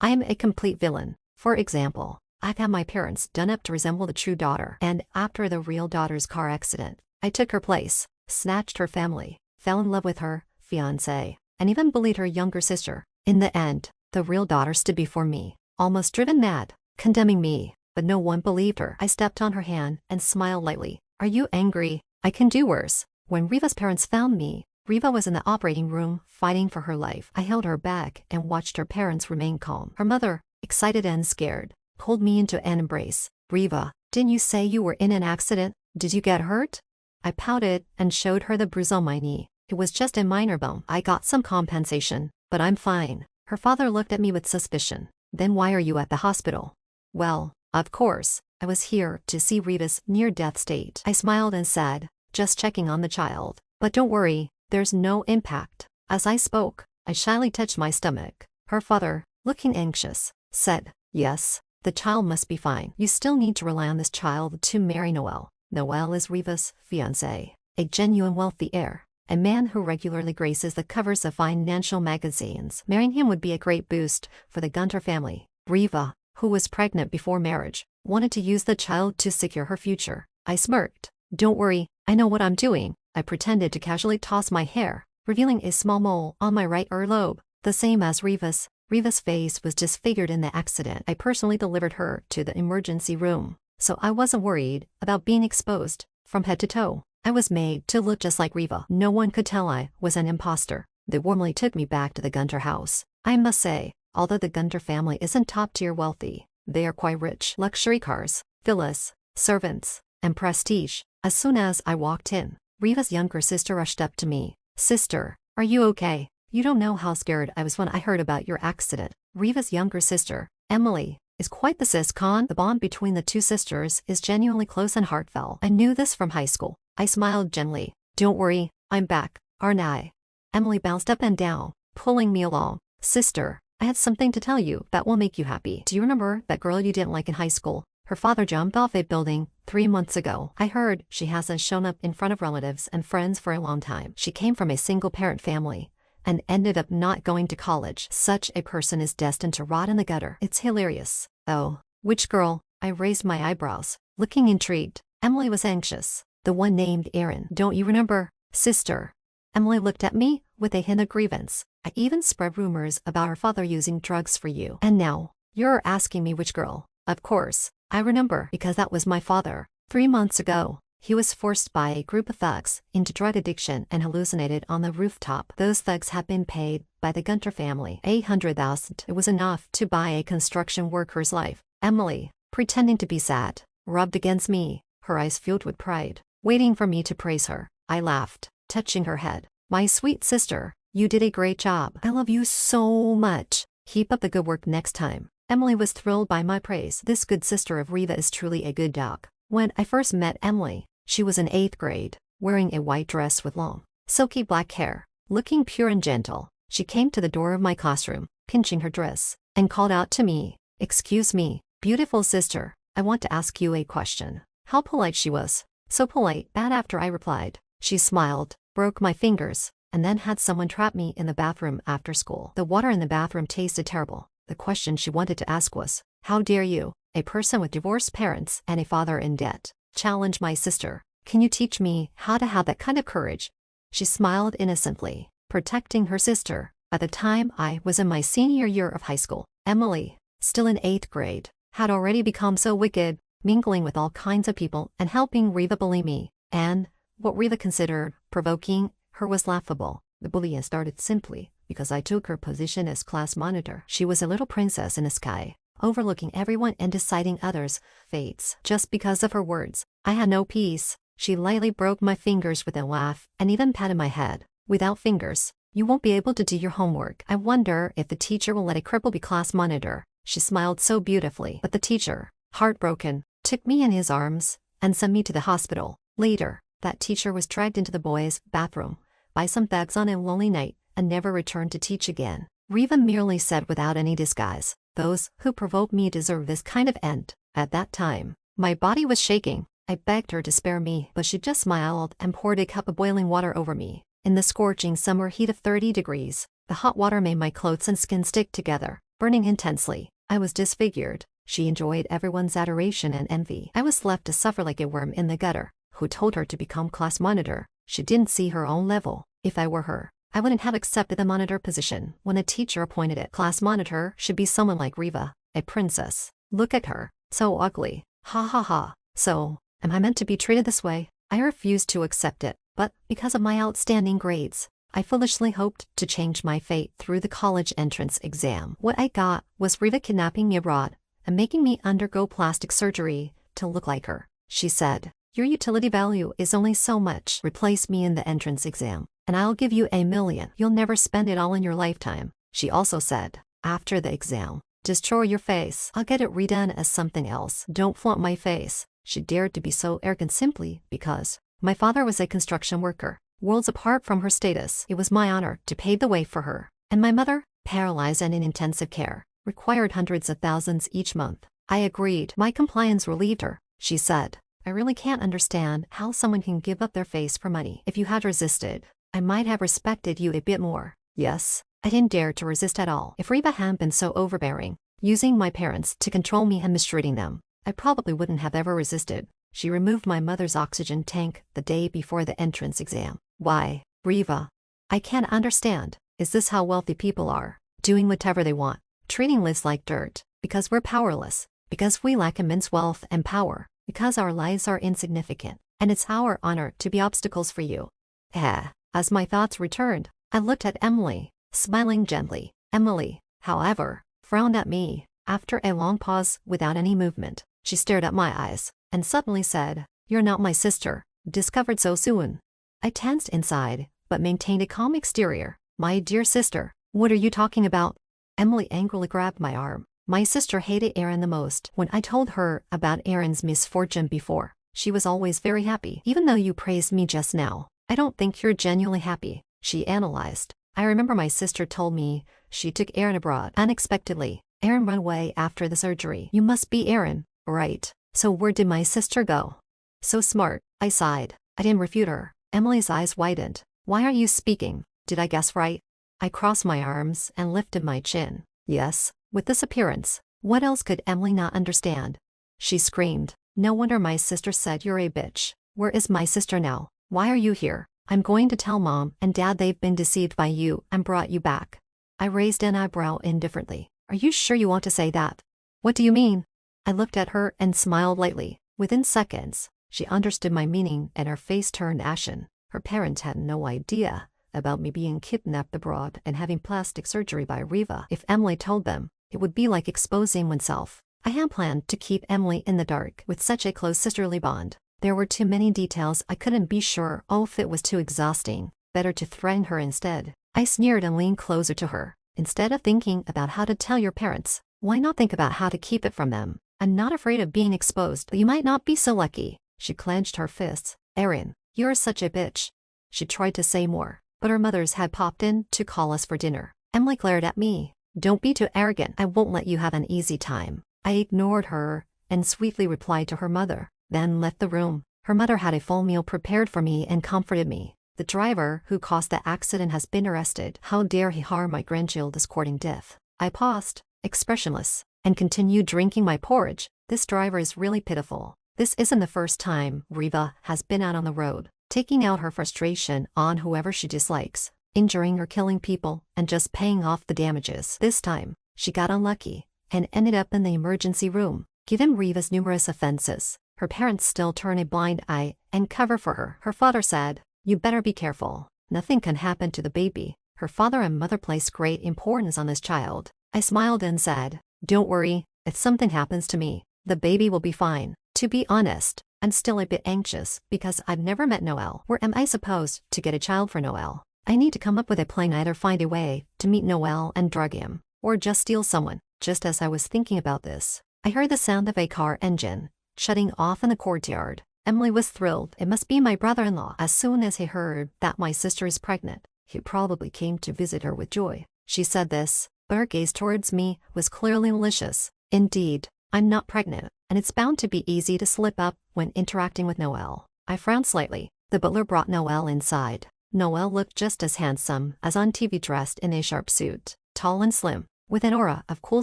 I am a complete villain. For example, I've had my parents done up to resemble the true daughter, and after the real daughter's car accident, I took her place, snatched her family, fell in love with her fiancé, and even bullied her younger sister. In the end, the real daughter stood before me, almost driven mad, condemning me, but no one believed her. I stepped on her hand and smiled lightly. Are you angry? I can do worse. When Riva's parents found me, Riva was in the operating room fighting for her life. I held her back and watched her parents remain calm. Her mother, excited and scared, pulled me into an embrace. Riva, didn't you say you were in an accident? Did you get hurt? I pouted and showed her the bruise on my knee. It was just a minor bump. I got some compensation, but I'm fine. Her father looked at me with suspicion. Then why are you at the hospital? Well, of course, I was here to see Riva's near-death state. I smiled and said, just checking on the child. But don't worry, there's no impact. As I spoke, I shyly touched my stomach. Her father, looking anxious, said, yes, the child must be fine. You still need to rely on this child to marry Noel. Noel is Riva's fiancé, a genuine wealthy heir, a man who regularly graces the covers of financial magazines. Marrying him would be a great boost for the Gunter family. Riva, who was pregnant before marriage, wanted to use the child to secure her future. I smirked. Don't worry, I know what I'm doing. I pretended to casually toss my hair, revealing a small mole on my right earlobe, the same as Riva's. Riva's face was disfigured in the accident. I personally delivered her to the emergency room, so I wasn't worried about being exposed from head to toe. I was made to look just like Riva. No one could tell I was an imposter. They warmly took me back to the Gunter house. I must say, although the Gunter family isn't top-tier wealthy, they are quite rich. Luxury cars, villas, servants, and prestige. As soon as I walked in, Riva's younger sister rushed up to me. Sister, are you okay? You don't know how scared I was when I heard about your accident. Riva's younger sister, Emily, is quite the sis-con. The bond between the two sisters is genuinely close and heartfelt. I knew this from high school. I smiled gently. Don't worry, I'm back, aren't I? Emily bounced up and down, pulling me along. Sister, I had something to tell you that will make you happy. Do you remember that girl you didn't like in high school? Her father jumped off a building 3 months ago. I heard she hasn't shown up in front of relatives and friends for a long time. She came from a single-parent family and ended up not going to college. Such a person is destined to rot in the gutter. It's hilarious. Oh, which girl? I raised my eyebrows, looking intrigued. Emily was anxious. The one named Erin. Don't you remember? Sister. Emily looked at me with a hint of grievance. I even spread rumors about her father using drugs for you. And now, you're asking me which girl? Of course, I remember because that was my father. 3 months ago, he was forced by a group of thugs into drug addiction and hallucinated on the rooftop. Those thugs had been paid by the Gunter family $800,000. It was enough to buy a construction worker's life. Emily, pretending to be sad, rubbed against me, her eyes filled with pride, waiting for me to praise her. I laughed, touching her head. My sweet sister, you did a great job. I love you so much. Keep up the good work next time. Emily was thrilled by my praise. This good sister of Riva is truly a good dog. When I first met Emily, she was in 8th grade, wearing a white dress with long, silky black hair, looking pure and gentle. She came to the door of my classroom, pinching her dress, and called out to me, "Excuse me, beautiful sister, I want to ask you a question." How polite she was. So polite that after I replied, she smiled, broke my fingers, and then had someone trap me in the bathroom after school. The water in the bathroom tasted terrible. The question she wanted to ask was, "How dare you, a person with divorced parents and a father in debt, challenge my sister? Can you teach me how to have that kind of courage?" She smiled innocently, protecting her sister. At the time I was in my senior year of high school, Emily, still in 8th grade, had already become so wicked, mingling with all kinds of people and helping Riva bully me. And what Riva considered provoking her was laughable. The bullying started simply because I took her position as class monitor. She was a little princess in the sky, overlooking everyone and deciding others' fates. Just because of her words, I had no peace. She lightly broke my fingers with a laugh and even patted my head. "Without fingers, you won't be able to do your homework. I wonder if the teacher will let a cripple be class monitor." She smiled so beautifully. But the teacher, heartbroken, took me in his arms and sent me to the hospital. Later, that teacher was dragged into the boys' bathroom by some thugs on a lonely night and never returned to teach again. Riva merely said without any disguise, "Those who provoke me deserve this kind of end." At that time, my body was shaking. I begged her to spare me, but she just smiled and poured a cup of boiling water over me. In the scorching summer heat of 30 degrees, the hot water made my clothes and skin stick together. burning intensely. I was disfigured. She enjoyed everyone's adoration and envy. I was left to suffer like a worm in the gutter. Who told her to become class monitor? She didn't see her own level. If I were her, I wouldn't have accepted the monitor position when a teacher appointed it. Class monitor should be someone like Riva, a princess. Look at her, so ugly. Ha ha ha. So, am I meant to be treated this way? I refused to accept it, but because of my outstanding grades, I foolishly hoped to change my fate through the college entrance exam. What I got was Riva kidnapping me abroad and making me undergo plastic surgery to look like her. She said, "Your utility value is only so much. Replace me in the entrance exam, and I'll give you $1 million. You'll never spend it all in your lifetime." She also said, "After the exam, destroy your face. I'll get it redone as something else. Don't flaunt my face." She dared to be so arrogant simply because my father was a construction worker. Worlds apart from her status, it was my honor to pave the way for her. And my mother, paralyzed and in intensive care, required hundreds of thousands each month. I agreed. My compliance relieved her. She said, "I really can't understand how someone can give up their face for money. If you had resisted, I might have respected you a bit more." Yes, I didn't dare to resist at all. If Riva hadn't been so overbearing, using my parents to control me and mistreating them, I probably wouldn't have ever resisted. She removed my mother's oxygen tank the day before the entrance exam. Why, Riva? I can't understand. Is this how wealthy people are? Doing whatever they want, treating lives like dirt, because we're powerless, because we lack immense wealth and power, because our lives are insignificant, and it's our honor to be obstacles for you. As my thoughts returned, I looked at Emily, smiling gently. Emily, however, frowned at me. After a long pause without any movement, she stared at my eyes, and suddenly said, "You're not my sister. Discovered so soon." I tensed inside, but maintained a calm exterior. "My dear sister, what are you talking about?" Emily angrily grabbed my arm. My sister hated Aaron the most. When I told her about Aaron's misfortune before, she was always very happy. "Even though you praised me just now, I don't think you're genuinely happy," she analyzed. "I remember my sister told me she took Aaron abroad unexpectedly. Aaron ran away after the surgery. You must be Aaron, right? So where did my sister go?" "So smart," I sighed. I didn't refute her. Emily's eyes widened. "Why are you speaking? Did I guess right?" I crossed my arms and lifted my chin. Yes, with this appearance, what else could Emily not understand? She screamed, "No wonder my sister said you're a bitch. Where is my sister now? Why are you here? I'm going to tell Mom and Dad they've been deceived by you and brought you back." I raised an eyebrow indifferently. "Are you sure you want to say that?" "What do you mean?" I looked at her and smiled lightly. Within seconds, she understood my meaning and her face turned ashen. Her parents had no idea about me being kidnapped abroad and having plastic surgery by Riva. If Emily told them, it would be like exposing oneself. I had planned to keep Emily in the dark with such a close sisterly bond. There were too many details I couldn't be sure of. It was too exhausting. Better to threaten her instead. I sneered and leaned closer to her. "Instead of thinking about how to tell your parents, why not think about how to keep it from them? I'm not afraid of being exposed, but you might not be so lucky." She clenched her fists. "Aaron, you're such a bitch." She tried to say more, but her mothers had popped in to call us for dinner. Emily glared at me. "Don't be too arrogant. I won't let you have an easy time." I ignored her and sweetly replied to her mother, then left the room. Her mother had a full meal prepared for me and comforted me. "The driver who caused the accident has been arrested. How dare he harm my grandchild's courting death?" I paused, expressionless, and continued drinking my porridge. This driver is really pitiful. This isn't the first time Riva has been out on the road, taking out her frustration on whoever she dislikes, injuring or killing people, and just paying off the damages. This time, she got unlucky and ended up in the emergency room. Given Riva's numerous offenses, her parents still turn a blind eye and cover for her. Her father said, "You better be careful. Nothing can happen to the baby." Her father and mother place great importance on this child. I smiled and said, "Don't worry, if something happens to me, the baby will be fine." To be honest, I'm still a bit anxious because I've never met Noel. Where am I supposed to get a child for Noel? I need to come up with a plan, either find a way to meet Noel and drug him, or just steal someone. Just as I was thinking about this, I heard the sound of a car engine shutting off in the courtyard. Emily was thrilled. It must be my brother-in-law. As soon as he heard that my sister is pregnant, he probably came to visit her with joy. She said this, but her gaze towards me was clearly malicious. "Indeed, I'm not pregnant, and it's bound to be easy to slip up when interacting with Noel." I frowned slightly. The butler brought Noel inside. Noel looked just as handsome as on TV, dressed in a sharp suit, tall and slim, with an aura of cool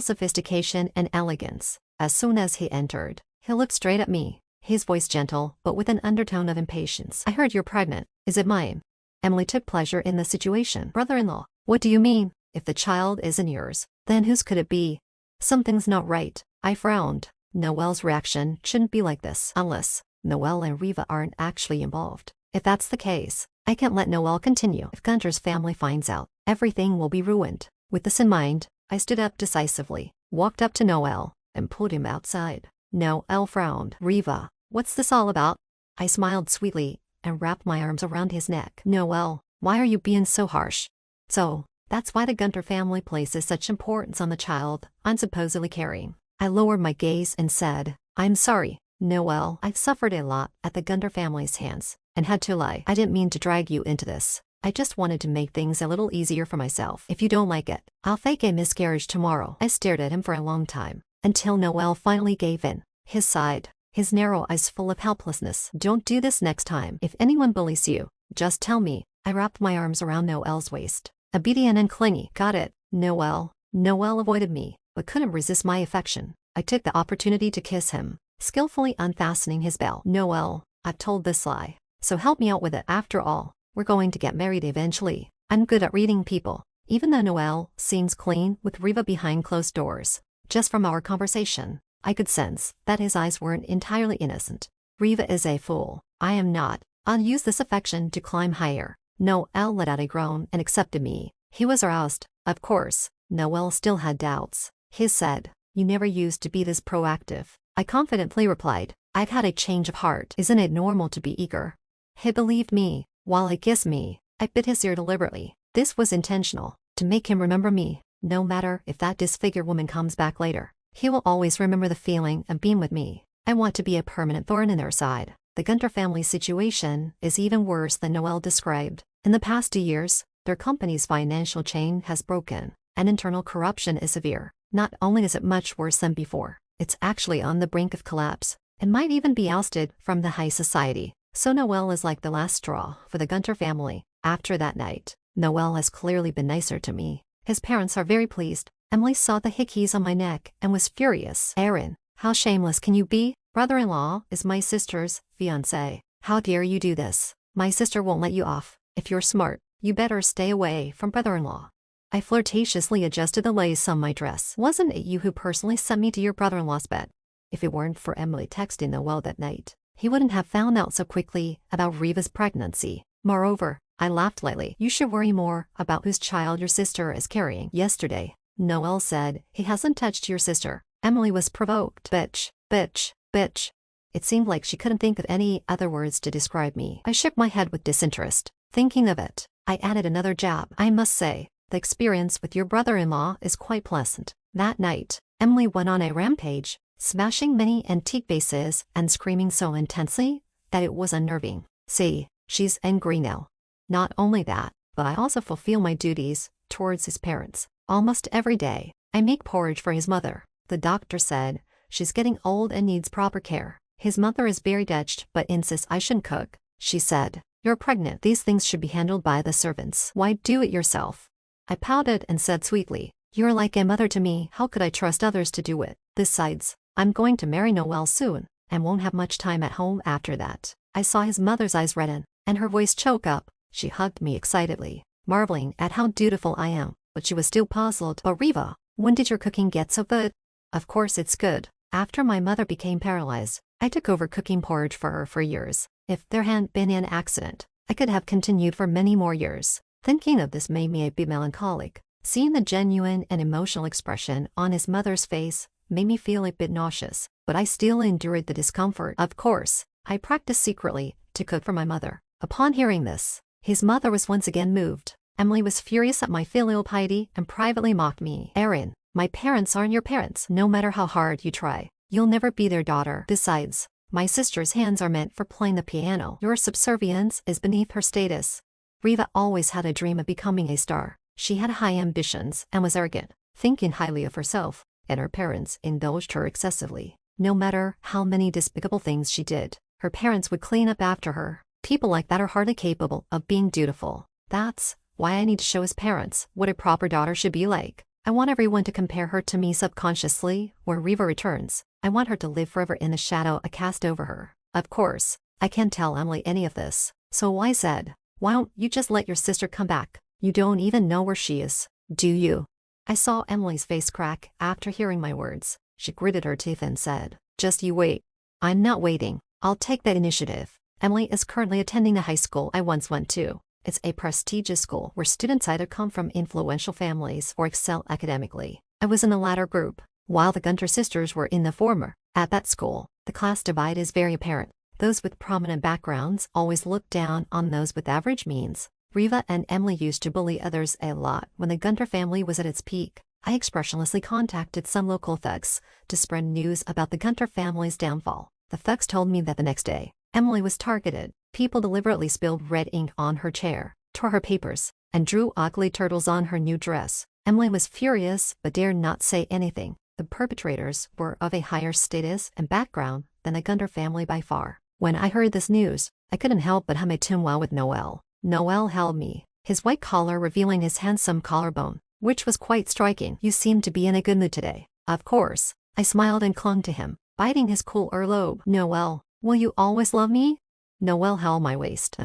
sophistication and elegance. As soon as he entered, he looked straight at me, his voice gentle but with an undertone of impatience. "I heard you're pregnant. Is it mine?" Emily took pleasure in the situation. "Brother-in-law, what do you mean? If the child isn't yours, then whose could it be?" "Something's not right." I frowned. Noelle's reaction shouldn't be like this unless Noelle and Riva aren't actually involved. If that's the case, I can't let Noelle continue. If Gunter's family finds out, everything will be ruined. With this in mind, I stood up decisively, walked up to Noelle, and pulled him outside. Noelle frowned. "Riva, what's this all about?" I smiled sweetly and wrapped my arms around his neck. "Noelle, why are you being so harsh?" "So, that's why the Gunter family places such importance on the child I'm supposedly carrying." I lowered my gaze and said, "I'm sorry, Noelle. I've suffered a lot at the Gunter family's hands and had to lie. I didn't mean to drag you into this. I just wanted to make things a little easier for myself. If you don't like it, I'll fake a miscarriage tomorrow." I stared at him for a long time, until Noelle finally gave in. He sighed, his narrow eyes full of helplessness. "Don't do this next time. If anyone bullies you, just tell me." I wrapped my arms around Noelle's waist, obedient and clingy. "Got it, Noelle." Noelle avoided me, but couldn't resist my affection. I took the opportunity to kiss him, skillfully unfastening his belt. "Noelle, I've told this lie, so help me out with it. After all, we're going to get married eventually." I'm good at reading people, even though Noelle seems clean with Riva behind closed doors. Just from our conversation, I could sense that his eyes weren't entirely innocent. Riva is a fool. I am not. I'll use this affection to climb higher. Noelle let out a groan and accepted me. He was aroused. Of course, Noelle still had doubts. He said, "You never used to be this proactive." I confidently replied, "I've had a change of heart. Isn't it normal to be eager?" He believed me. While he kissed me, I bit his ear deliberately. This was intentional, to make him remember me. No matter if that disfigured woman comes back later, he will always remember the feeling of being with me. I want to be a permanent thorn in their side. The Gunter family situation is even worse than Noelle described. In the past 2 years, their company's financial chain has broken, and internal corruption is severe. Not only is it much worse than before, it's actually on the brink of collapse. It might even be ousted from the high society. So Noelle is like the last straw for the Gunter family. After that night, Noelle has clearly been nicer to me. His parents are very pleased. Emily saw the hickeys on my neck and was furious. "Aaron, how shameless can you be? Brother-in-law is my sister's fiancé. How dare you do this? My sister won't let you off. If you're smart, you better stay away from brother-in-law." I flirtatiously adjusted the lace on my dress. "Wasn't it you who personally sent me to your brother-in-law's bed?" If it weren't for Emily texting Noelle that night, he wouldn't have found out so quickly about Riva's pregnancy. Moreover, I laughed lightly. "You should worry more about whose child your sister is carrying." Yesterday, Noelle said, "He hasn't touched your sister." Emily was provoked. Bitch, bitch, bitch. It seemed like she couldn't think of any other words to describe me. I shook my head with disinterest. Thinking of it, I added another jab. "I must say, the experience with your brother-in-law is quite pleasant." That night, Emily went on a rampage, smashing many antique vases and screaming so intensely that it was unnerving. See, she's angry now. Not only that, but I also fulfill my duties towards his parents. Almost every day, I make porridge for his mother. The doctor said she's getting old and needs proper care. His mother is very Dutch but insists I shouldn't cook. She said, "You're pregnant. These things should be handled by the servants. Why do it yourself?" I pouted and said sweetly, "You're like a mother to me. How could I trust others to do it? Besides, I'm going to marry Noelle soon, and won't have much time at home after that." I saw his mother's eyes redden, and her voice choke up. She hugged me excitedly, marveling at how dutiful I am, but she was still puzzled. "But Riva, when did your cooking get so good?" "Of course it's good. After my mother became paralyzed, I took over cooking porridge for her for years. If there hadn't been an accident, I could have continued for many more years." Thinking of this made me a bit melancholic. Seeing the genuine and emotional expression on his mother's face made me feel a bit nauseous, but I still endured the discomfort. Of course, I practiced secretly to cook for my mother. Upon hearing this, his mother was once again moved. Emily was furious at my filial piety and privately mocked me. "Aaron, my parents aren't your parents. No matter how hard you try, you'll never be their daughter. Besides, my sister's hands are meant for playing the piano. Your subservience is beneath her status." Riva always had a dream of becoming a star. She had high ambitions and was arrogant, thinking highly of herself, and her parents indulged her excessively. No matter how many despicable things she did, her parents would clean up after her. People like that are hardly capable of being dutiful. That's why I need to show his parents what a proper daughter should be like. I want everyone to compare her to me subconsciously. When Riva returns, I want her to live forever in the shadow I cast over her. Of course, I can't tell Emily any of this, so I said, why don't you just let your sister come back? You don't even know where she is, do you? I saw Emily's face crack after hearing my words. She gritted her teeth and said, just you wait. I'm not waiting. I'll take that initiative. Emily is currently attending the high school I once went to. It's a prestigious school where students either come from influential families or excel academically. I was in the latter group, while the Gunter sisters were in the former. At that school, the class divide is very apparent. Those with prominent backgrounds always look down on those with average means. Riva and Emily used to bully others a lot when the Gunter family was at its peak. I expressionlessly contacted some local thugs to spread news about the Gunter family's downfall. The thugs told me that the next day, Emily was targeted. People deliberately spilled red ink on her chair, tore her papers, and drew ugly turtles on her new dress. Emily was furious but dared not say anything. The perpetrators were of a higher status and background than the Gunter family by far. When I heard this news, I couldn't help but hum a tune while with Noel. Noel held me, his white collar revealing his handsome collarbone, which was quite striking. You seem to be in a good mood today. Of course. I smiled and clung to him, biting his cool earlobe. Noel, will you always love me? Noel held my waist.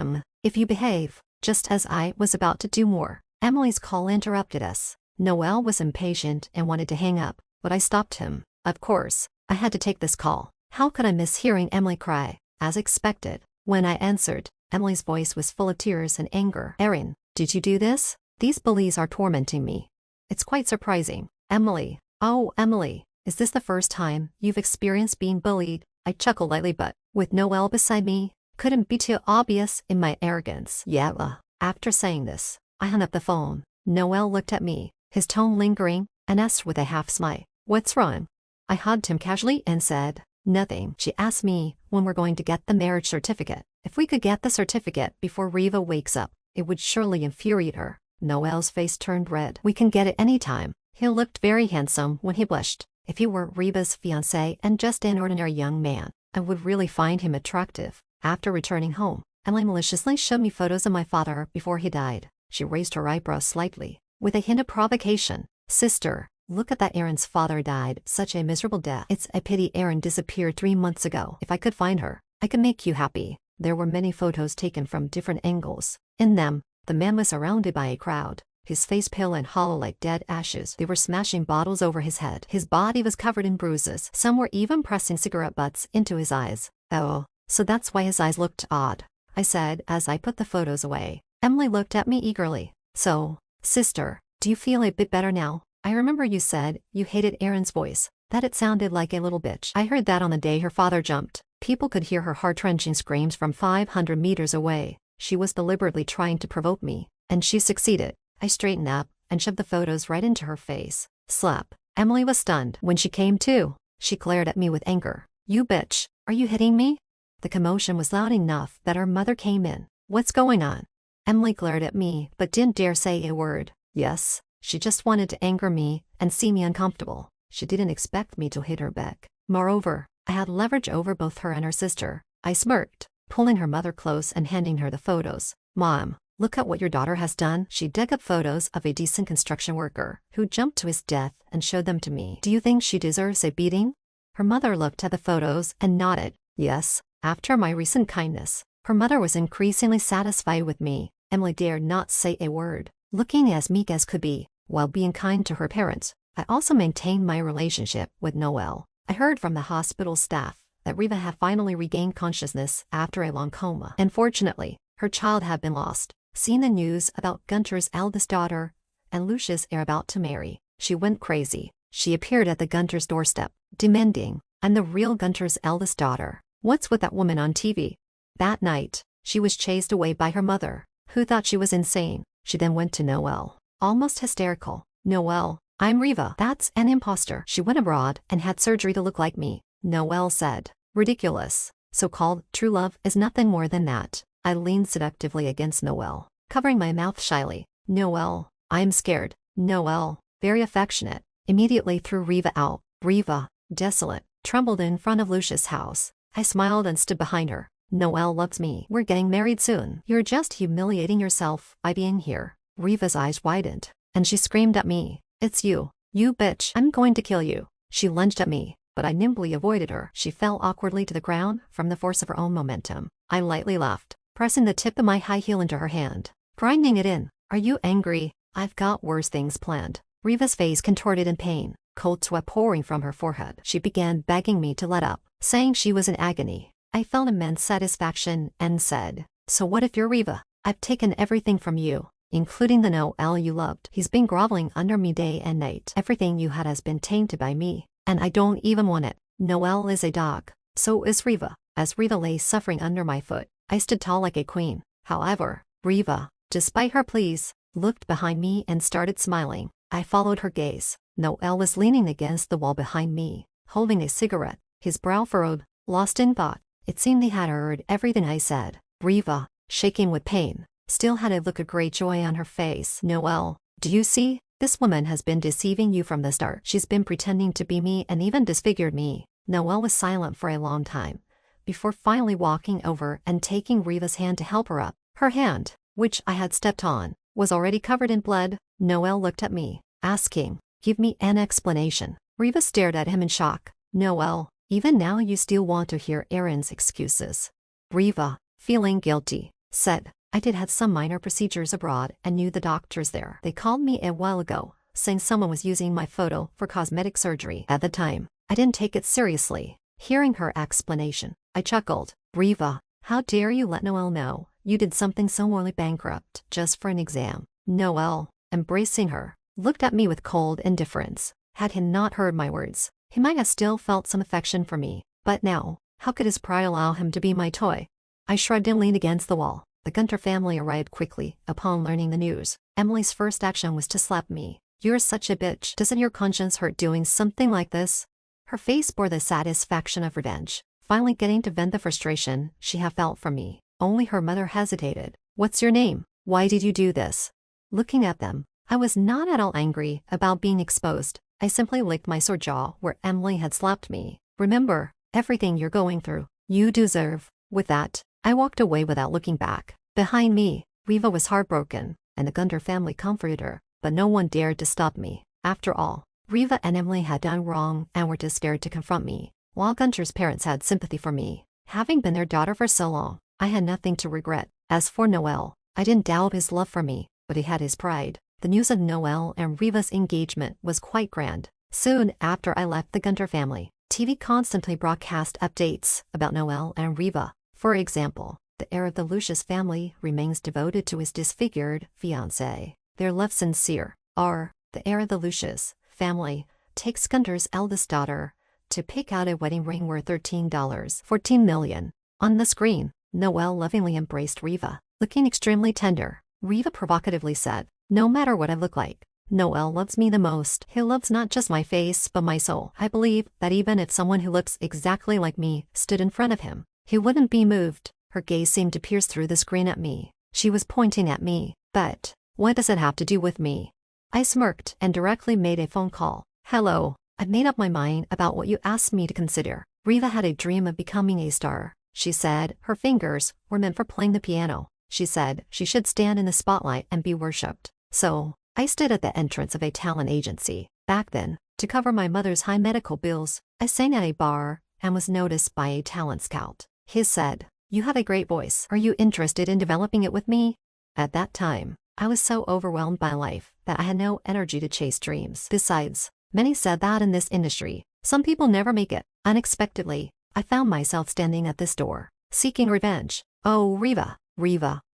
If you behave. Just as I was about to do more, Emily's call interrupted us. Noel was impatient and wanted to hang up, but I stopped him. Of course, I had to take this call. How could I miss hearing Emily cry? As expected, when I answered, Emily's voice was full of tears and anger. Erin, did you do this? These bullies are tormenting me. It's quite surprising. Emily. Oh, Emily, is this the first time you've experienced being bullied? I chuckled lightly, but, with Noel beside me, couldn't be too obvious in my arrogance. Yeah. After saying this, I hung up the phone. Noel looked at me, his tone lingering, and asked with a half smile, what's wrong? I hugged him casually and said, nothing. She asked me when we're going to get the marriage certificate. If we could get the certificate before Riva wakes up, it would surely infuriate her. Noel's face turned red. We can get it anytime. He looked very handsome when he blushed. If he were Riva's fiancé and just an ordinary young man, I would really find him attractive. After returning home, Emily maliciously showed me photos of my father before he died. She raised her eyebrows slightly, with a hint of provocation. Sister, look at that. Erin's father died such a miserable death. It's a pity Erin disappeared 3 months ago. If I could find her, I could make you happy. There were many photos taken from different angles. In them, the man was surrounded by a crowd, his face pale and hollow like dead ashes. They were smashing bottles over his head. His body was covered in bruises. Some were even pressing cigarette butts into his eyes. Oh, so that's why his eyes looked odd, I said as I put the photos away. Emily looked at me eagerly. So, sister, do you feel a bit better now? I remember you said you hated Erin's voice, that it sounded like a little bitch. I heard that on the day her father jumped. People could hear her heart-wrenching screams from 500 meters away. She was deliberately trying to provoke me, and she succeeded. I straightened up and shoved the photos right into her face. Slap. Emily was stunned. When she came to, she glared at me with anger. You bitch, are you hitting me? The commotion was loud enough that her mother came in. What's going on? Emily glared at me but didn't dare say a word. Yes, she just wanted to anger me and see me uncomfortable. She didn't expect me to hit her back. Moreover, I had leverage over both her and her sister. I smirked, pulling her mother close and handing her the photos. Mom, look at what your daughter has done. She dug up photos of a decent construction worker who jumped to his death and showed them to me. Do you think she deserves a beating? Her mother looked at the photos and nodded. Yes. After my recent kindness, her mother was increasingly satisfied with me. Emily dared not say a word, looking as meek as could be, while being kind to her parents. I also maintained my relationship with Noel. I heard from the hospital staff that Riva had finally regained consciousness after a long coma. Unfortunately, her child had been lost. Seeing the news about Gunter's eldest daughter and Lucius are about to marry, she went crazy. She appeared at the Gunter's doorstep, demanding, I'm the real Gunter's eldest daughter. What's with that woman on TV? That night, she was chased away by her mother, who thought she was insane. She then went to Noel, almost hysterical. Noel, I'm Riva. That's an imposter. She went abroad and had surgery to look like me. Noel said. Ridiculous. So-called true love is nothing more than that. I leaned seductively against Noel, covering my mouth shyly. Noel, I'm scared. Noel, very affectionate, immediately threw Riva out. Riva, desolate, trembled in front of Lucius' house. I smiled and stood behind her. Noel loves me. We're getting married soon. You're just humiliating yourself by being here. Riva's eyes widened, and she screamed at me. It's you. You bitch. I'm going to kill you. She lunged at me, but I nimbly avoided her. She fell awkwardly to the ground from the force of her own momentum. I lightly laughed, pressing the tip of my high heel into her hand, grinding it in. Are you angry? I've got worse things planned. Riva's face contorted in pain, cold sweat pouring from her forehead. She began begging me to let up, saying she was in agony. I felt immense satisfaction and said, so what if you're Riva? I've taken everything from you, including the Noel you loved. He's been groveling under me day and night. Everything you had has been tainted by me, and I don't even want it. Noel is a dog. So is Riva. As Riva lay suffering under my foot, I stood tall like a queen. However, Riva, despite her pleas, looked behind me and started smiling. I followed her gaze. Noel was leaning against the wall behind me, holding a cigarette, his brow furrowed, lost in thought. It seemed he had heard everything I said. Riva, shaking with pain, still had a look of great joy on her face. Noel, do you see? This woman has been deceiving you from the start. She's been pretending to be me and even disfigured me. Noel was silent for a long time, before finally walking over and taking Riva's hand to help her up. Her hand, which I had stepped on, was already covered in blood. Noel looked at me, asking, give me an explanation. Riva stared at him in shock. Noel, even now you still want to hear Aaron's excuses. Riva, feeling guilty, said, I did have some minor procedures abroad and knew the doctors there. They called me a while ago, saying someone was using my photo for cosmetic surgery. At the time, I didn't take it seriously. Hearing her explanation, I chuckled. Riva, how dare you let Noel know you did something so morally bankrupt just for an exam? Noel, embracing her, looked at me with cold indifference. Had he not heard my words, he might have still felt some affection for me. But now, how could his pride allow him to be my toy? I shrugged and leaned against the wall. The Gunter family arrived quickly upon learning the news. Emily's first action was to slap me. You're such a bitch. Doesn't your conscience hurt doing something like this? Her face bore the satisfaction of revenge, finally getting to vent the frustration she had felt from me. Only her mother hesitated. What's your name? Why did you do this? Looking at them, I was not at all angry about being exposed. I simply licked my sore jaw where Emily had slapped me. Remember, everything you're going through, you deserve. With that, I walked away without looking back. Behind me, Riva was heartbroken, and the Gunter family comforted her, but no one dared to stop me. After all, Riva and Emily had done wrong and were too scared to confront me, while Gunter's parents had sympathy for me. Having been their daughter for so long, I had nothing to regret. As for Noel, I didn't doubt his love for me, but he had his pride. The news of Noel and Riva's engagement was quite grand. Soon after I left the Gunter family, TV constantly broadcast updates about Noel and Riva. For example, the heir of the Lucius family remains devoted to his disfigured fiancée. Their love sincere. The heir of the Lucius family takes Gunter's eldest daughter to pick out a wedding ring worth $14 million. On the screen, Noel lovingly embraced Riva, looking extremely tender. Riva provocatively said, no matter what I look like, Noel loves me the most. He loves not just my face but my soul. I believe that even if someone who looks exactly like me stood in front of him, he wouldn't be moved. Her gaze seemed to pierce through the screen at me. She was pointing at me. But what does it have to do with me? I smirked and directly made a phone call. Hello, I've made up my mind about what you asked me to consider. Riva had a dream of becoming a star. She said her fingers were meant for playing the piano. She said she should stand in the spotlight and be worshipped. So, I stood at the entrance of a talent agency. Back then, to cover my mother's high medical bills, I sang at a bar and was noticed by a talent scout. He said, you have a great voice. Are you interested in developing it with me? At that time, I was so overwhelmed by life that I had no energy to chase dreams. Besides, many said that in this industry, some people never make it. Unexpectedly, I found myself standing at this door, seeking revenge. Oh, Riva,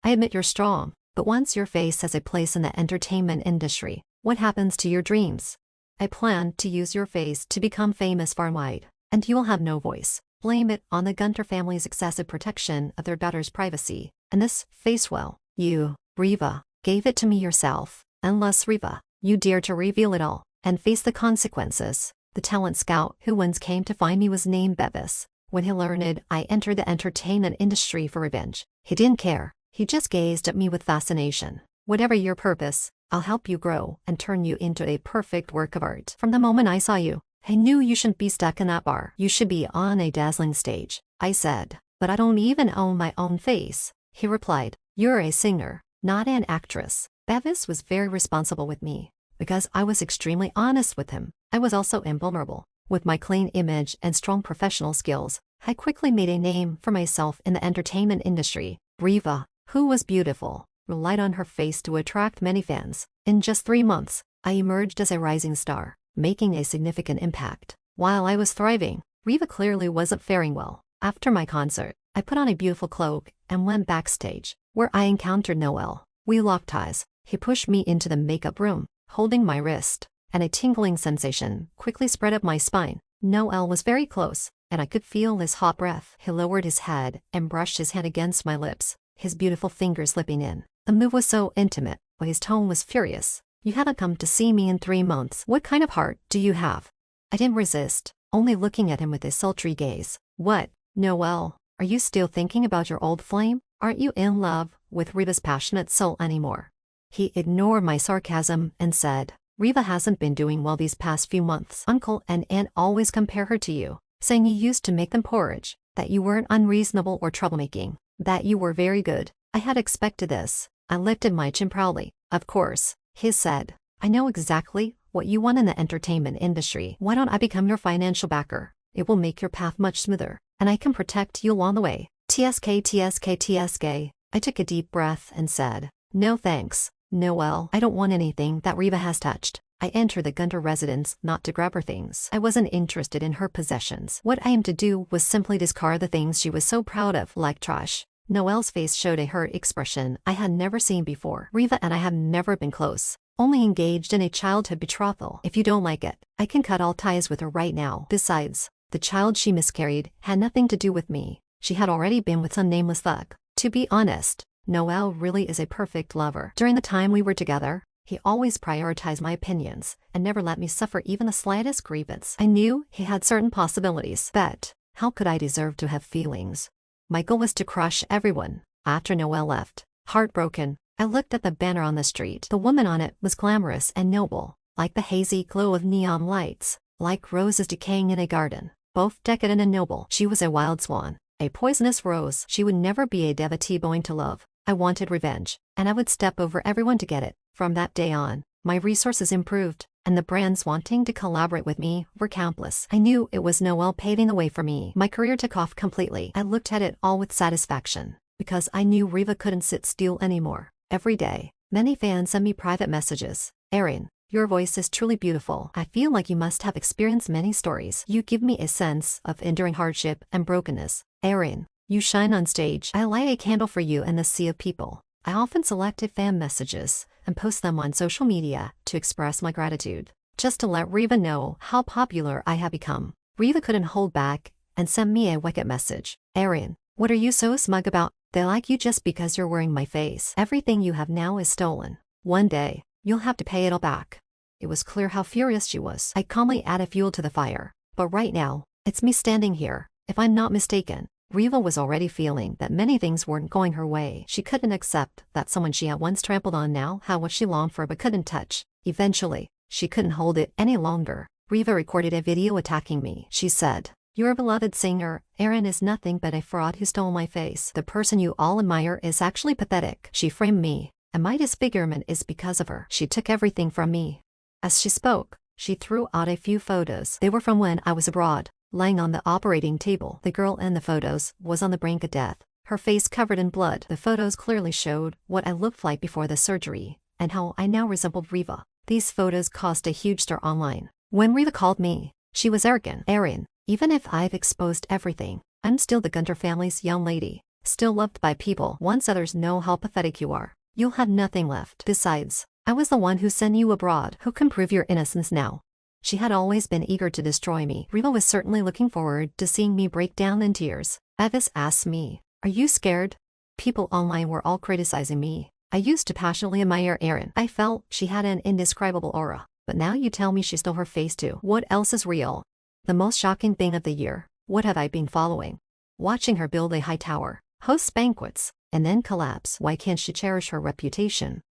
I admit you're strong, but once your face has a place in the entertainment industry, what happens to your dreams? I plan to use your face to become famous far and wide, and you will have no voice. Blame it on the Gunter family's excessive protection of their daughter's privacy. And this face, well, you, Riva, gave it to me yourself. Unless, Riva, you dare to reveal it all and face the consequences. The talent scout who once came to find me was named Bevis. When he learned I entered the entertainment industry for revenge, he didn't care. He just gazed at me with fascination. Whatever your purpose, I'll help you grow and turn you into a perfect work of art. From the moment I saw you, I knew you shouldn't be stuck in that bar. You should be on a dazzling stage. I said, but I don't even own my own face. He replied, you're a singer, not an actress. Bevis was very responsible with me, because I was extremely honest with him. I was also invulnerable. With my clean image and strong professional skills, I quickly made a name for myself in the entertainment industry. Riva, who was beautiful, relied on her face to attract many fans. In just 3 months, I emerged as a rising star, making a significant impact. While I was thriving, Riva clearly wasn't faring well. After my concert, I put on a beautiful cloak and went backstage, where I encountered Noel. We locked eyes. He pushed me into the makeup room, holding my wrist, and a tingling sensation quickly spread up my spine. Noel was very close, and I could feel his hot breath. He lowered his head and brushed his hand against my lips, his beautiful fingers slipping in. The move was so intimate, but his tone was furious. "You haven't come to see me in 3 months. What kind of heart do you have?" I didn't resist, only looking at him with a sultry gaze. "What, Noel? Are you still thinking about your old flame? Aren't you in love with Riva's passionate soul anymore?" He ignored my sarcasm and said, "Riva hasn't been doing well these past few months. Uncle and Aunt always compare her to you, saying you used to make them porridge, that you weren't unreasonable or troublemaking, that you were very good." I had expected this. I lifted my chin proudly. "Of course," he said. "I know exactly what you want in the entertainment industry. Why don't I become your financial backer? It will make your path much smoother, and I can protect you along the way." TSK, TSK, TSK. I took a deep breath and said, "No thanks, Noel. I don't want anything that Riva has touched." I entered the Gunter residence not to grab her things. I wasn't interested in her possessions. What I aimed to do was simply discard the things she was so proud of, like trash. Noel's face showed a hurt expression I had never seen before. "Riva and I have never been close, only engaged in a childhood betrothal. If you don't like it, I can cut all ties with her right now. Besides, the child she miscarried had nothing to do with me. She had already been with some nameless thug." To be honest, Noel really is a perfect lover. During the time we were together, he always prioritized my opinions and never let me suffer even the slightest grievance. I knew he had certain possibilities, but how could I deserve to have feelings? My goal was to crush everyone. After Noel left, heartbroken, I looked at the banner on the street. The woman on it was glamorous and noble, like the hazy glow of neon lights, like roses decaying in a garden, both decadent and noble. She was a wild swan, a poisonous rose. She would never be a devotee going to love. I wanted revenge, and I would step over everyone to get it. From that day on, my resources improved, and the brands wanting to collaborate with me were countless. I knew it was Noel paving the way for me. My career took off completely. I looked at it all with satisfaction, because I knew Riva couldn't sit still anymore. Every day, many fans send me private messages. "Erin, your voice is truly beautiful. I feel like you must have experienced many stories. You give me a sense of enduring hardship and brokenness. Erin, you shine on stage. I light a candle for you in the sea of people." I often selected fan messages and post them on social media to express my gratitude, just to let Riva know how popular I had become. Riva couldn't hold back and sent me a wicked message. "Erin, what are you so smug about? They like you just because you're wearing my face. Everything you have now is stolen. One day, you'll have to pay it all back." It was clear how furious she was. I calmly added fuel to the fire. "But right now, it's me standing here. If I'm not mistaken, Riva was already feeling that many things weren't going her way. She couldn't accept that someone she had once trampled on now had what she longed for but couldn't touch. Eventually, she couldn't hold it any longer. Riva recorded a video attacking me. She said, "Your beloved singer, Erin, is nothing but a fraud who stole my face. The person you all admire is actually pathetic. She framed me, and my disfigurement is because of her. She took everything from me." As she spoke, she threw out a few photos. They were from when I was abroad. Lying on the operating table, the girl in the photos was on the brink of death, her face covered in blood. The photos clearly showed what I looked like before the surgery, and how I now resembled Riva. These photos caused a huge stir online. When Riva called me, she was arrogant. "Erin, even if I've exposed everything, I'm still the Gunter family's young lady, still loved by people. Once others know how pathetic you are, you'll have nothing left. Besides, I was the one who sent you abroad. Who can prove your innocence now?" She had always been eager to destroy me. Riva was certainly looking forward to seeing me break down in tears. Avis asked me, "Are you scared?" People online were all criticizing me. I used to passionately admire Erin. I felt she had an indescribable aura. But now you tell me she stole her face too. What else is real? The most shocking thing of the year. What have I been following? Watching her build a high tower, host banquets, and then collapse. Why can't she cherish her reputation?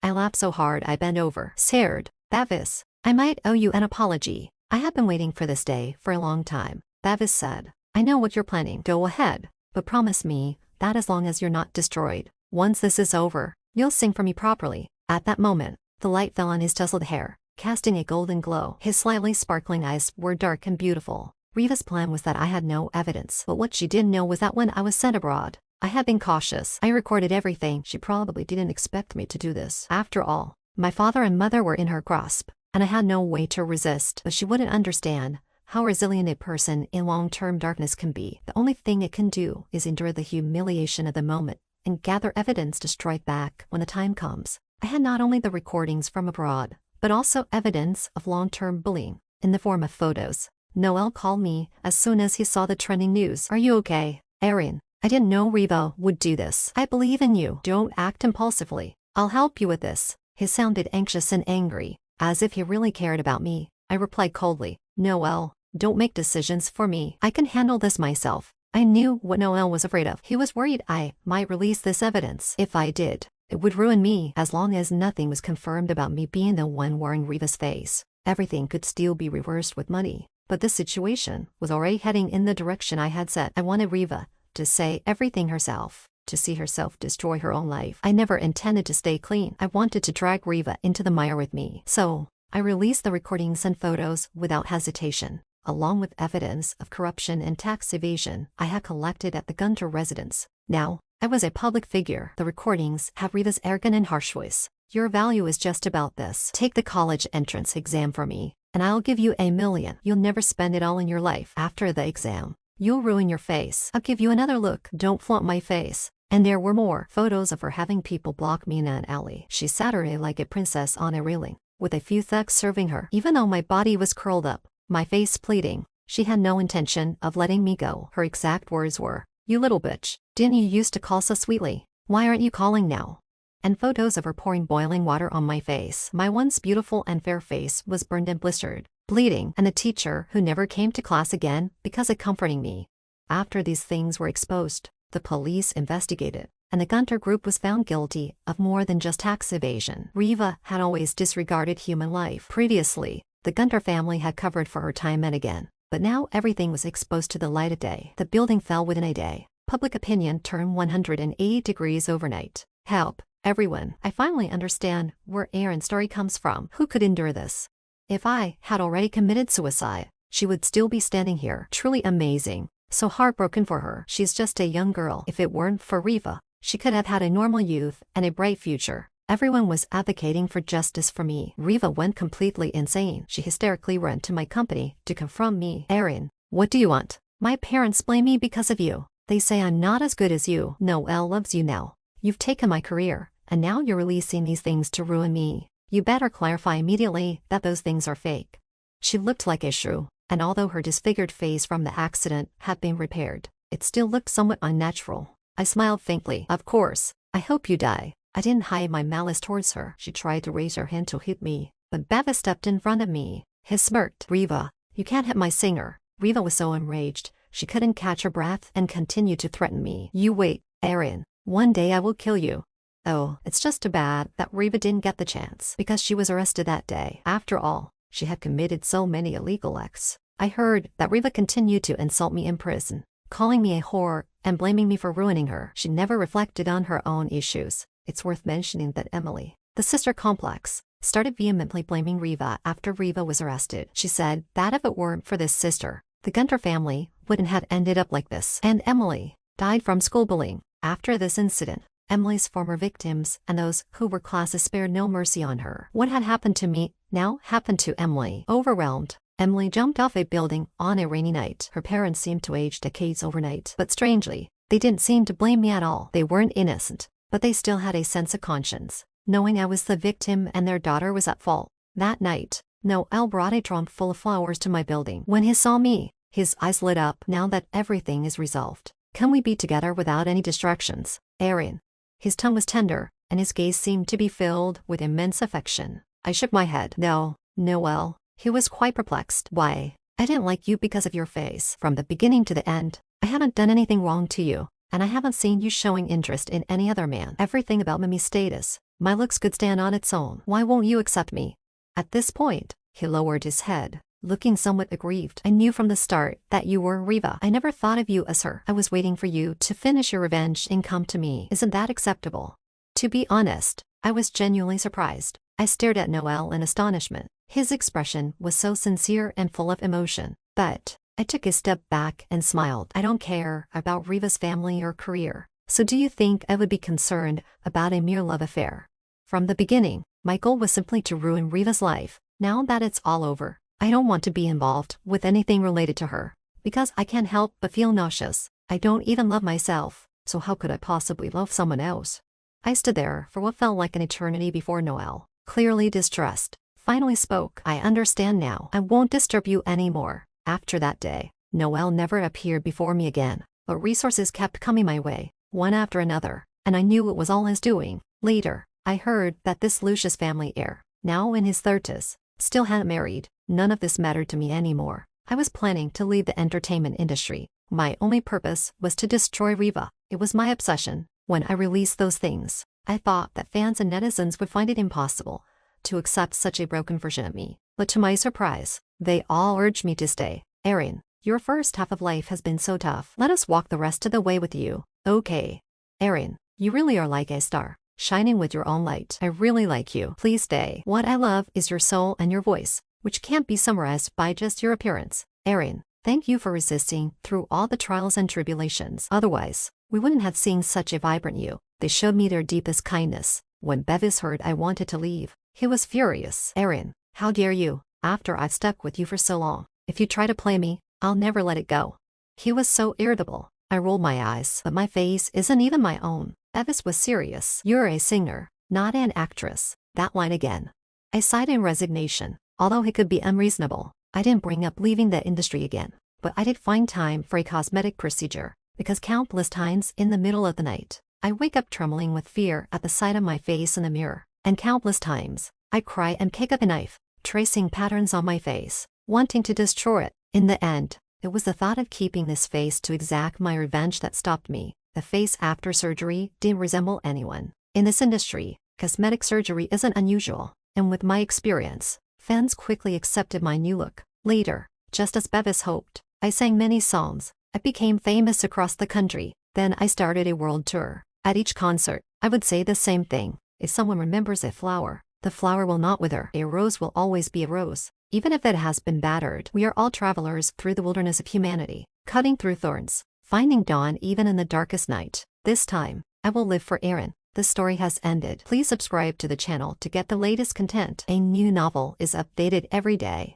I laughed so hard I bent over. "Scared, Bavis, I might owe you an apology. I have been waiting for this day for a long time." Bavis said, "I know what you're planning. Go ahead, but promise me that as long as you're not destroyed, once this is over, you'll sing for me properly." At that moment, The light fell on his tousled hair, casting a golden glow. His slightly sparkling eyes were dark and beautiful. Riva's plan was that I had no evidence, but what she didn't know was that when I was sent abroad, I had been cautious. I recorded everything. She probably didn't expect me to do this. After all, my father and mother were in her grasp, and I had no way to resist. But she wouldn't understand how resilient a person in long-term darkness can be. The only thing it can do is endure the humiliation of the moment and gather evidence to strike back when the time comes. I had not only the recordings from abroad, but also evidence of long-term bullying in the form of photos. Noel called me as soon as he saw the trending news. Are you okay, Arian? I didn't know Riva would do this. I believe in you. Don't act impulsively. I'll help you with this. He sounded anxious and angry, as if he really cared about me. I replied coldly, Noel, don't make decisions for me. I can handle this myself. I knew what Noel was afraid of. He was worried I might release this evidence. If I did, it would ruin me. As long as nothing was confirmed about me being the one wearing Riva's face, everything could still be reversed with money. But this situation was already heading in the direction I had set. I wanted Riva to say everything herself, to see herself destroy her own life. I never intended to stay clean. I wanted to drag Riva into the mire with me. So, I released the recordings and photos without hesitation, along with evidence of corruption and tax evasion I had collected at the Gunter residence. Now, I was a public figure. The recordings have Riva's arrogant and harsh voice. Your value is just about this. Take the college entrance exam for me, and I'll give you $1 million. You'll never spend it all in your life. After the exam, you'll ruin your face. I'll give you another look. Don't flaunt my face. And there were more photos of her having people block me in an alley. She sat there like a princess on a railing, with a few thugs serving her. Even though my body was curled up, my face pleading, she had no intention of letting me go. Her exact words were, you little bitch, didn't you used to call so sweetly? Why aren't you calling now? And photos of her pouring boiling water on my face. My once beautiful and fair face was burned and blistered, bleeding, and the teacher who never came to class again because of comforting me. After these things were exposed, the police investigated, and the Gunter group was found guilty of more than just tax evasion. Riva had always disregarded human life. Previously, the Gunter family had covered for her time and again, but now everything was exposed to the light of day. The building fell within a day. Public opinion turned 180 degrees overnight. Help, everyone. I finally understand where Erin's story comes from. Who could endure this? If I had already committed suicide, she would still be standing here. Truly amazing. So heartbroken for her. She's just a young girl. If it weren't for Riva, she could have had a normal youth and a bright future. Everyone was advocating for justice for me. Riva went completely insane. She hysterically ran to my company to confront me. Erin, what do you want? My parents blame me because of you. They say I'm not as good as you. Noel loves you now. You've taken my career, and now you're releasing these things to ruin me. You better clarify immediately that those things are fake. She looked like a shrew, and although her disfigured face from the accident had been repaired, it still looked somewhat unnatural. I smiled faintly. Of course, I hope you die. I didn't hide my malice towards her. She tried to raise her hand to hit me, but Bevis stepped in front of me. He smirked. Riva, you can't hit my singer. Riva was so enraged, she couldn't catch her breath and continued to threaten me. You wait, Erin. One day I will kill you. Oh, it's just too bad that Riva didn't get the chance, because she was arrested that day. After all, she had committed so many illegal acts. I heard that Riva continued to insult me in prison, calling me a whore and blaming me for ruining her. She never reflected on her own issues. It's worth mentioning that Emily, the sister complex, started vehemently blaming Riva after Riva was arrested. She said that if it weren't for this sister, the Gunter family wouldn't have ended up like this. And Emily died from school bullying. After this incident, Emily's former victims and those who were classes spared no mercy on her. What had happened to me now happened to Emily. Overwhelmed, Emily jumped off a building on a rainy night. Her parents seemed to age decades overnight, but strangely, they didn't seem to blame me at all. They weren't innocent, but they still had a sense of conscience, knowing I was the victim and their daughter was at fault. That night, Noel brought a trunk full of flowers to my building. When he saw me, his eyes lit up. Now that everything is resolved, can we be together without any distractions, Erin? His tongue was tender, and his gaze seemed to be filled with immense affection. I shook my head. No, Noel. He was quite perplexed. Why? I didn't like you because of your face. From the beginning to the end, I haven't done anything wrong to you, and I haven't seen you showing interest in any other man. Everything about Mimi's status, my looks could stand on its own. Why won't you accept me? At this point, he lowered his head, looking somewhat aggrieved. I knew from the start that you were Riva. I never thought of you as her. I was waiting for you to finish your revenge and come to me. Isn't that acceptable? To be honest, I was genuinely surprised. I stared at Noel in astonishment. His expression was so sincere and full of emotion. But I took a step back and smiled. I don't care about Riva's family or career. So do you think I would be concerned about a mere love affair? From the beginning, my goal was simply to ruin Riva's life. Now that it's all over, I don't want to be involved with anything related to her, because I can't help but feel nauseous. I don't even love myself, so how could I possibly love someone else? I stood there for what felt like an eternity before Noel, clearly distressed. Finally spoke. I understand now. I won't disturb you anymore. After that day, Noel never appeared before me again, but resources kept coming my way, one after another, and I knew it was all his doing. Later, I heard that this Lucius family heir, now in his 30s, still hadn't married. None of this mattered to me anymore. I was planning to leave the entertainment industry. My only purpose was to destroy Riva. It was my obsession. When I released those things, I thought that fans and netizens would find it impossible to accept such a broken version of me. But to my surprise, they all urged me to stay. Erin, your first half of life has been so tough. Let us walk the rest of the way with you. Okay. Erin, you really are like a star, shining with your own light. I really like you. Please stay. What I love is your soul and your voice, which can't be summarized by just your appearance. Erin, thank you for resisting through all the trials and tribulations. Otherwise, we wouldn't have seen such a vibrant you. They showed me their deepest kindness. When Bevis heard I wanted to leave, he was furious. Erin, how dare you? After I've stuck with you for so long, if you try to play me, I'll never let it go. He was so irritable. I rolled my eyes, but my face isn't even my own. Bevis was serious. You're a singer, not an actress. That line again. I sighed in resignation. Although he could be unreasonable, I didn't bring up leaving the industry again. But I did find time for a cosmetic procedure, because countless times in the middle of the night, I wake up trembling with fear at the sight of my face in the mirror. And countless times, I cry and pick up a knife, tracing patterns on my face, wanting to destroy it. In the end, it was the thought of keeping this face to exact my revenge that stopped me. The face after surgery didn't resemble anyone. In this industry, cosmetic surgery isn't unusual, and with my experience, fans quickly accepted my new look. Later, just as Bevis hoped, I sang many songs. I became famous across the country. Then I started a world tour. At each concert, I would say the same thing. If someone remembers a flower, the flower will not wither. A rose will always be a rose, even if it has been battered. We are all travelers through the wilderness of humanity, cutting through thorns, finding dawn even in the darkest night. This time, I will live for Erin. The story has ended. Please subscribe to the channel to get the latest content. A new novel is updated every day.